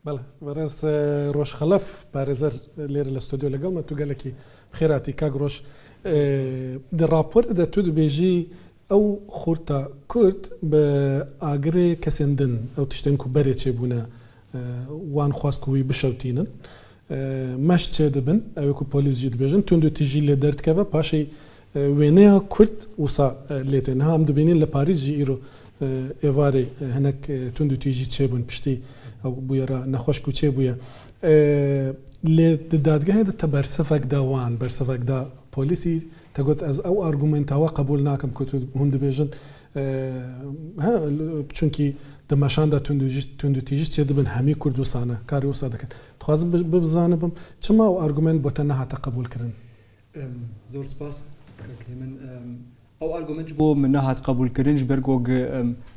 بله برز روش خلف بارزر لیر الاستودیو لگل ما تو گله کی خیراتی کاغ روش در راپور ده تو بیجی او خورتا کرد به آگری کسندن او تشتن کو بری چه بونه وان خواست کوی بشوتینن مش چه دبن او کو پلیس جد بیجن تندو تیجی لدرت که پاشی وینه کرد وسا لیتن هم دبینین لپاریس جی ایرو ایواری هنک تندو تیجی چه بون پشتی او بویرا نخوش کو چه بویا لدادگاه ده برسفک دوان برسفک دا پلیسی تقول از او ارگومنت ها قبول ناکم که هند بیجن ها چونکی دمشان دا تندو تیجی چه دبن همی کردوسانه کاری وسا دکن تخوازم ببزانه بم چما او ارگومنت بوده نه حتی قبول کردن زور سپاس من او ارگومنت بو من نهات قبول کردنش برگوگ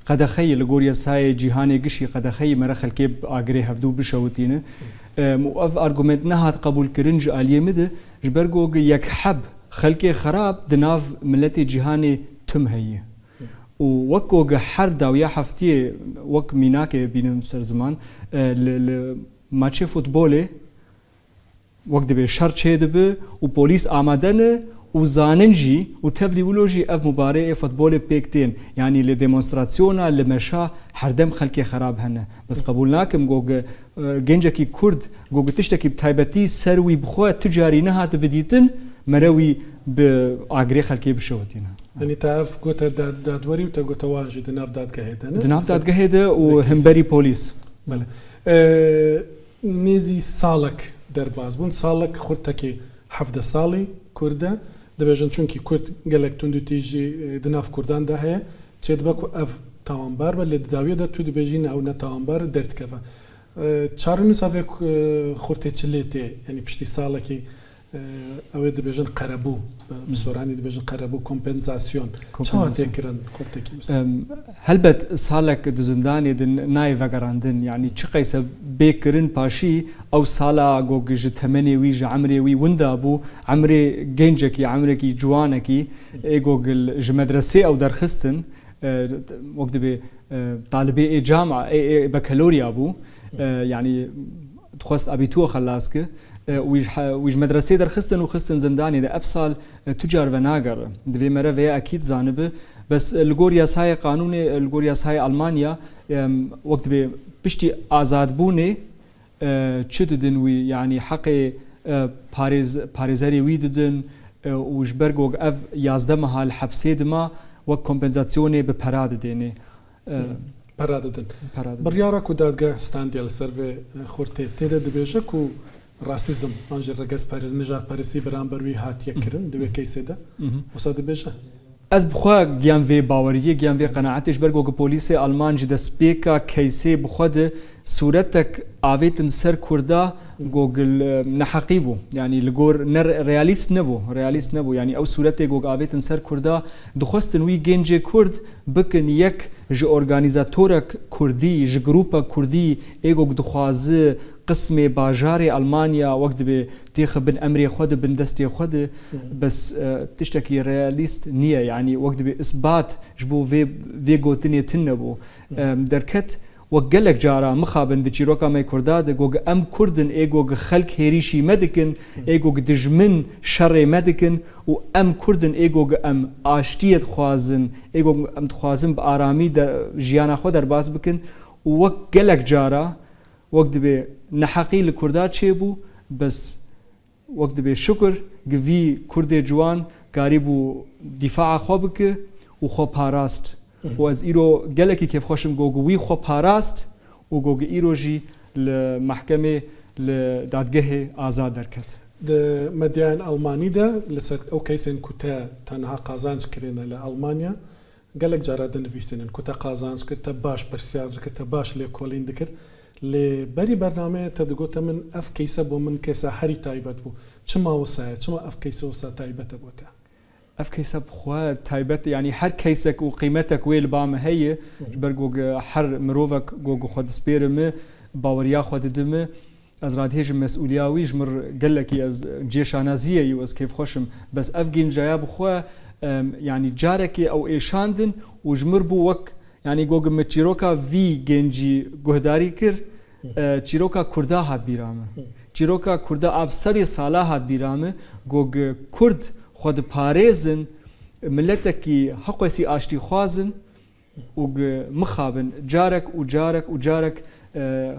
قد خی لگوریا سای جهانی گشی قد خی مرا خلکی آگری هفدو بشوتینه او ارگومنت نهات قبول کردنش علیه مده برگوگ یک حب خلکی خراب دناف ملت جهانی تم هیه و وقوگ هر داویا هفتی وق میناک بینم سر زمان ماتش فوتباله وقت به شر چه دبه و پلیس آمدنه و زاننجی و تفلیولوژی اف مباراه فوتبال پیکتین یعنی لدیمونستراسیونا لمشا هر دم خلکی خراب هنه بس قبول ناکم گوگ گنجه کی کرد گوگ تشتکی بتایبتی سروی بخواه تجاری نهات بدیتن مروی به آگری خلکی بشوتینه يعني تعرف قلت دادوري وتقول تواجد دناف دادگاه ده دناف دادگاه ده و همبری پلیس بله نيزي سالك در بازبون سالك خورتكي حفظ سالي كرده دبيجن چونكي كرد قالك تندو تيجي دناف كردان ده هي تشد بكو اف تاوانبار بل داويه ده تو دبيجين او نتاوانبار درت كفا چارنو سافك خورتي چليتي يعني بشتي سالكي او دبيجن قربو بسوراني دبيجن قربو كومبنساسيون چا تكرن خورتكي بس هلبت سالك دزنداني دن ناي وگراندن يعني چه قيس بكرن باشي او سالا گوگج تمني وي عمري وي وندابو عمري گنجكي عمركي جوانكي ايگوگل جمدرسي او درخستن وقت به طالبي جامعه بكالوريا ابو يعني تخص ابيتو خلاسك ويج مدرسة در خستن و خستن زنداني ده افصال تجار و ناگر دوی مره و اكيد زانبه بس الگورياس هاي قانون الگورياس هاي ألمانيا وقت به بشتي آزاد بونه چه ددن وي يعني حق پاريزاري وي ددن وش برگوگ اف 11 محال حبسه دما و كومبنساتسيوني به پراد دينه پراد بريارا كو دادگاه ستانديال سروي خورتي تيدا دبيجه كو راسيزم انجر رقص باريس نجات باريسي برامبر وي هات يكرن دوي كيسه ده وصاد بيجه از بخوا گیان وی باوریه گیان وی قناعتش برگو که پلیس آلمان جد سپیکا کیسه بخود صورتك آویتن سر کردا گوگل نحقیبو يعني لگور نر رياليست نبو يعني او صورته گوگ آویتن سر کردا دخواستن وی گنج کرد بکن یک ج ارگانیزاتورک کردی ج گروپا کردی ایگوگ دخوازه قسم باجار ألمانيا وقت بتيخ بن أمري خود بن دستي خود بس تشتكي رياليست نية يعني وقت بإثبات جبو في قوتني تنبو دركت وقلك جارا مخابن دجيروكا ماي كرداد جوج أم كردن إيجوج خلق هيريشي مدكن إيجوج دجمن شر مدكن وأم كردن إيجوج أم عاشتيت خوازن إيجوج أم خوازن بآرامي در جيانا خود در باز بكن وقلك جارا وقت به نحقی لکردات چه بو بس وقت به شکر گوی کرد جوان کاری بو دفاع خواب که و خواب پاراست و از ایرو گلکی که خوشم گوگوی خواب پاراست و گوگ ایرو جی لمحکمه لدادگاه آزاد درکت ده مدیان آلمانی ده لسر او کیسین کتا تنها قازانش کرینه لألمانیا گلک جارا دنویسینن کتا قازانش کرد باش پرسیار کرد باش لیکولین دکر لبري برنامج تدقوت من اف كيسه بو من كيسه حري تايبت بو چما وسا چما اف كيسه وسا تايبت بوتا اف كيسه بخوا تايبت يعني هر كيسك وقيمتك ويل بام هي برغو حر مروفك غو خد سبيرم باوريا خد دم از راد هيج مسؤولياوي جمر قال لك از جيش نازيه يوز كيف خوشم بس افجين جايا بخوا يعني جاركي او ايشاندن وجمر بو وك يعني گوگ مچیروکا وی گنجی گهداری کر چیرۆکە کووردا هات بیرامە چیرۆکە کووردا ئاب سەدی ساڵا هات بیرامە گۆگ کورد خۆ دپارێزن ملەتێکی حەقوەسی ئاشتی خوازن و مخابن جارێک و جارێک و جارێک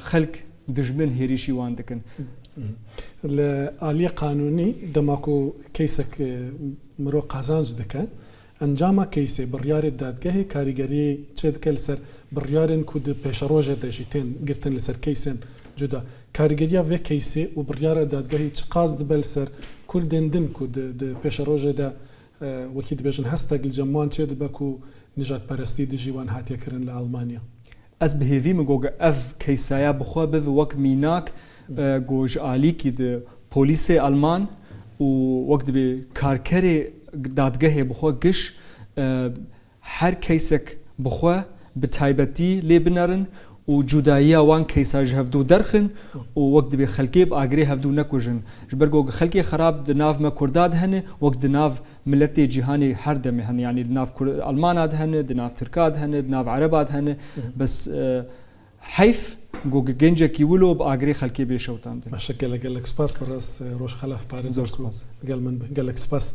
خەلک دژمن هێریشی وان دەکەن لە قانونی دەماکو کەیسێک مرۆ قازانج دەکە ئەنجامە کەیسێ بڕیارێت دادگەهی کاریگەری چێ دکە لەسەر بڕیارن کو پێشەڕۆژە دەژی تێن گرتن لەسەر کەیسێن جودا کاریگەریە وێ کەیسێ و بڕیارە دادگەهی چ قاز دبە لەسەر کوردێندن کو پێشەڕۆژێدا وەکی دبێژن هەستێک جەموان چێ دبەک و نژاد پەرستی دژیوان هاتیەکردن لە ئەڵمانیا ئەس بهێوی مگۆگە ئەف کەیسایە بخوا بڤ وەک میناک گۆژ ئالیکی پۆلیسێ ئەلمان و وەک دەبێ کارکەرێ دادگەهێ بخوا گشت هەر کەیسێک بخوا بە تایبەتی لێ بنەرن و جوداییە وان کەیساژ هەفتوو دەرخن و وەک دەبێ خەلکێ ئاگرێ هەفتوو نەکوژن ji ber گۆگە خەلکێ خراپ دناو me کورداد هەنێ وەک دناو ملەتێ جیهانی هەر دەمێ هەن یعنی دناو ئەلمانات هەنێ دناو ترکات هەنێ دناو عەرەبات هەنێ بەس حیف گۆگە گەنجێکی ولۆ بە ئاگرێ خەلکێ بێشەوتاندن باشە گەلە گەلک سپاس بەڕاست ڕۆژخەلەف پارێز زۆر سپاس گەل من گەلک سپاس